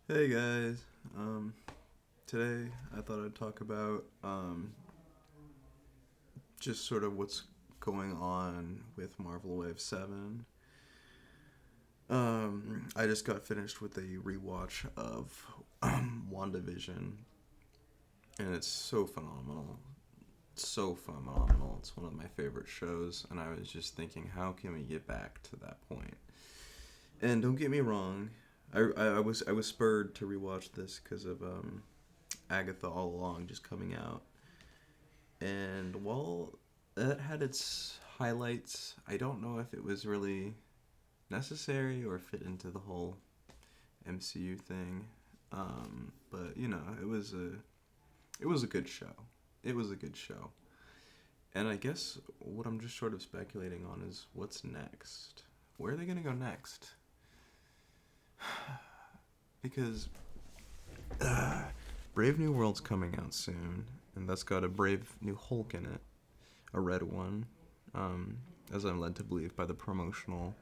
Hey guys, um, today I thought I'd talk about just sort of what's going on with Marvel Wave 7. I just got finished with a rewatch of WandaVision, and it's so phenomenal. So phenomenal. It's one of my favorite shows, and I was just thinking, how can we get back to that point? And don't get me wrong, I was spurred to rewatch this because of Agatha All Along just coming out. And while that had its highlights, I don't know if it was really necessary or fit into the whole MCU thing. But it was a good show. It was a good show. And I guess what I'm just sort of speculating on is what's next. Where are they gonna go next? Because Brave New World's coming out soon, and that's got a Brave New Hulk in it, a red one, um, as I'm led to believe by the promotional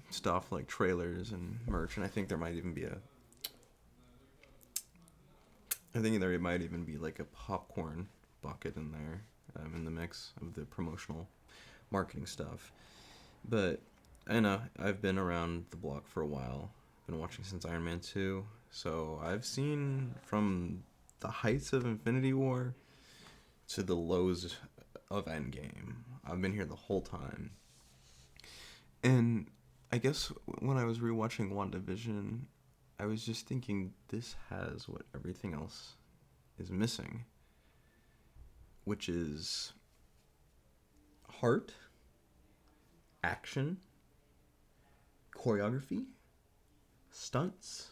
stuff like trailers and merch. And I think there might even be like a popcorn bucket in there, in the mix of the promotional marketing stuff. But I know I've been around the block for a while. Been watching since Iron Man 2, so I've seen from the heights of Infinity War to the lows of Endgame. I've been here the whole time. And I guess when I was rewatching WandaVision, I was just thinking this has what everything else is missing, which is heart, action, choreography, stunts,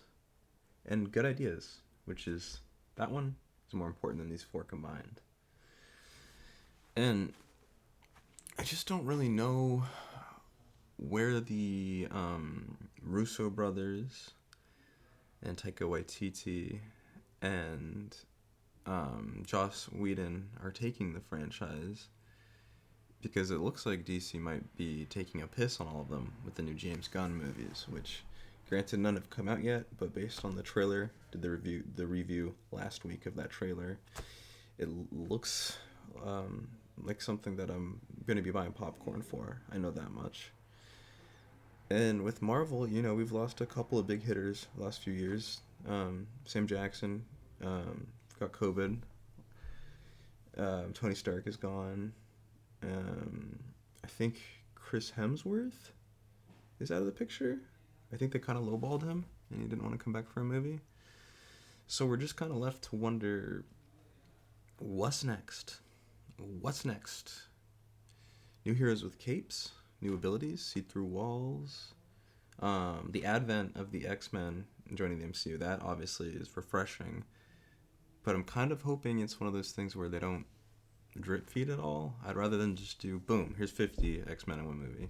and good ideas, which is that one is more important than these four combined. And I just don't really know where the Russo brothers and Taika Waititi and Joss Whedon are taking the franchise, because it looks like DC might be taking a piss on all of them with the new James Gunn movies, which, granted, none have come out yet, but based on the trailer, did the review last week of that trailer, it looks like something that I'm gonna be buying popcorn for. I know that much. And with Marvel, we've lost a couple of big hitters the last few years. Sam Jackson got COVID. Tony Stark is gone. I think Chris Hemsworth is out of the picture. I think they kind of lowballed him, and he didn't want to come back for a movie. So we're just kind of left to wonder what's next. What's next? New heroes with capes, new abilities, see through walls. The advent of the X-Men joining the MCU, that obviously is refreshing. But I'm kind of hoping it's one of those things where they don't drip feed it all. I'd rather than just do, boom, here's 50 X-Men in one movie.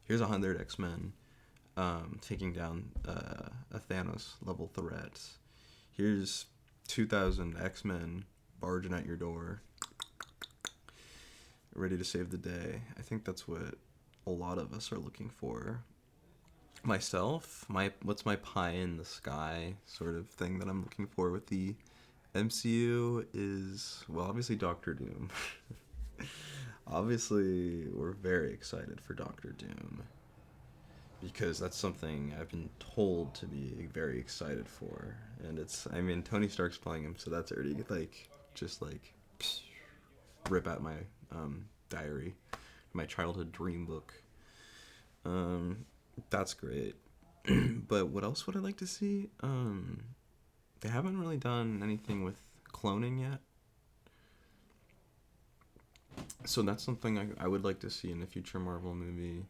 Here's 100 X-Men taking down a Thanos level threat. Here's 2,000 X-Men barging at your door, ready to save the day. I think that's what a lot of us are looking for. Myself, what's my pie in the sky sort of thing that I'm looking for with the MCU is, well, obviously Doctor Doom. Obviously, we're very excited for Doctor Doom because that's something I've been told to be very excited for, and I mean, Tony Stark's playing him, so that's already like just like rip out my diary, my childhood dream book. Um, that's great. But what else would I like to see? They haven't really done anything with cloning yet, so that's something I would like to see in a future Marvel movie.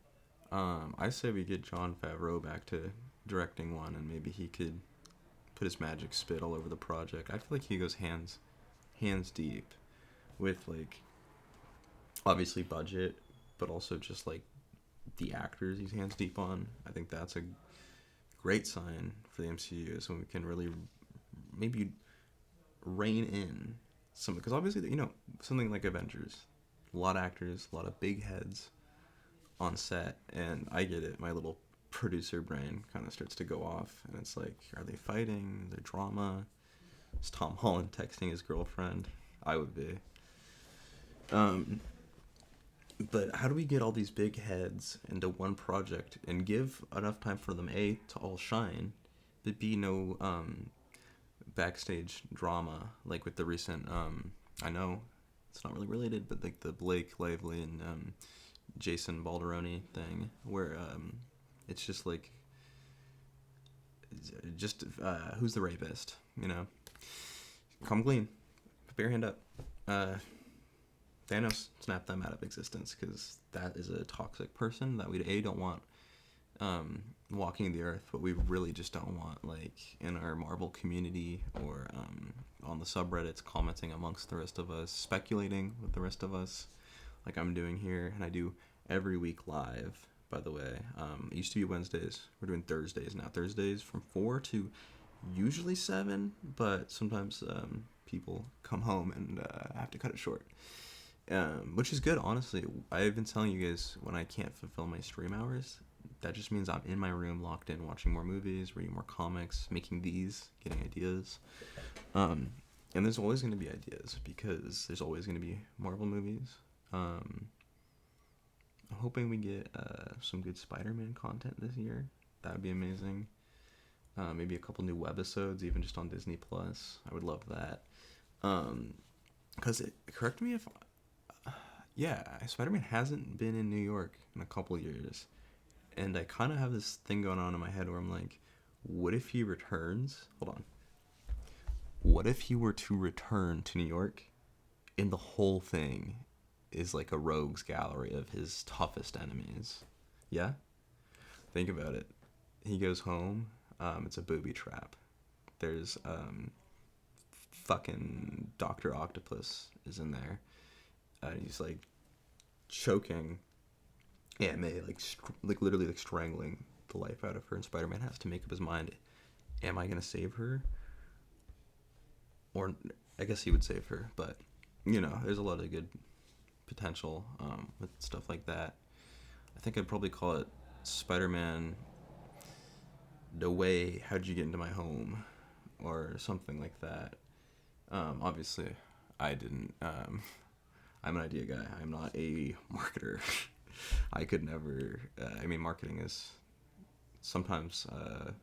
I say we get Jon Favreau back to directing one, and maybe he could put his magic spit all over the project. I feel like he goes hands deep with, like, obviously budget, but also just like the actors he's hands deep on. I think that's a great sign for the MCU, so we can really maybe rein in some, because obviously, something like Avengers, a lot of actors, a lot of big heads on set, and I get it. My little producer brain kind of starts to go off, and it's like, are they fighting? Is there drama? Is Tom Holland texting his girlfriend? I would be. Um, but how do we get all these big heads into one project and give enough time for them A to all shine, but B no backstage drama like with the recent I know it's not really related, but like the Blake Lively and Jason Balderoni thing where it's just like just who's the rapist, you know? Come clean, put your hand up. Thanos snapped them out of existence because that is a toxic person that we don't want walking the earth, but we really just don't want like in our Marvel community or on the subreddits commenting amongst the rest of us, speculating with the rest of us, like I'm doing here, and I do every week live. By the way, it used to be Wednesdays. We're doing Thursdays now. Thursdays from 4 to usually 7, but sometimes people come home and I have to cut it short. Which is good, honestly. I've been telling you guys when I can't fulfill my stream hours, that just means I'm in my room, locked in, watching more movies, reading more comics, making these, getting ideas. And there's always going to be ideas because there's always going to be Marvel movies. I'm hoping we get some good Spider-Man content this year. That would be amazing. Maybe a couple new webisodes, even just on Disney Plus. I would love that. Because correct me if yeah, Spider-Man hasn't been in New York in a couple years. And I kind of have this thing going on in my head where I'm like, what if he returns? Hold on. What if he were to return to New York and the whole thing is like a rogues gallery of his toughest enemies? Yeah? Think about it. He goes home. It's a booby trap. There's fucking Dr. Octopus is in there. He's like choking Aunt May, like literally like strangling the life out of her, and Spider-Man has to make up his mind: am I gonna save her? Or I guess he would save her, but you know, there's a lot of good potential with stuff like that. I think I'd probably call it Spider-Man: The Way How'd You Get Into My Home, or something like that. Obviously, I didn't. I'm an idea guy. I'm not a marketer. I could never. Marketing is sometimes a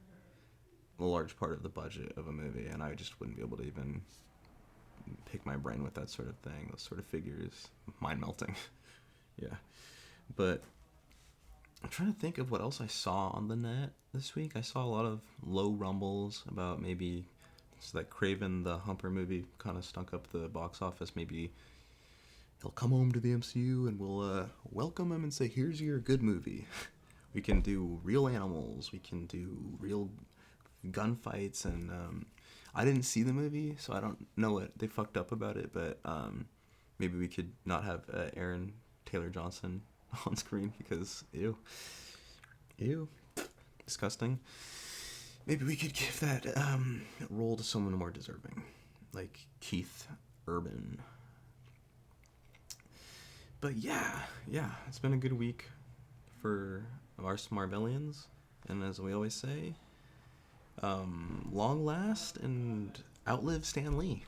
large part of the budget of a movie, and I just wouldn't be able to even pick my brain with that sort of thing. Those sort of figures, mind melting. Yeah, but I'm trying to think of what else I saw on the net this week. I saw a lot of low rumbles about maybe that Craven the Humper movie kind of stunk up the box office. Maybe he'll come home to the MCU and we'll welcome him and say, here's your good movie. We can do real animals. We can do real gunfights. And I didn't see the movie, so I don't know what they fucked up about it. But maybe we could not have Aaron Taylor Johnson on screen because ew, disgusting. Maybe we could give that role to someone more deserving, like Keith Urban. But yeah, it's been a good week for our Marvelians, and as we always say, long last and outlive Stan Lee.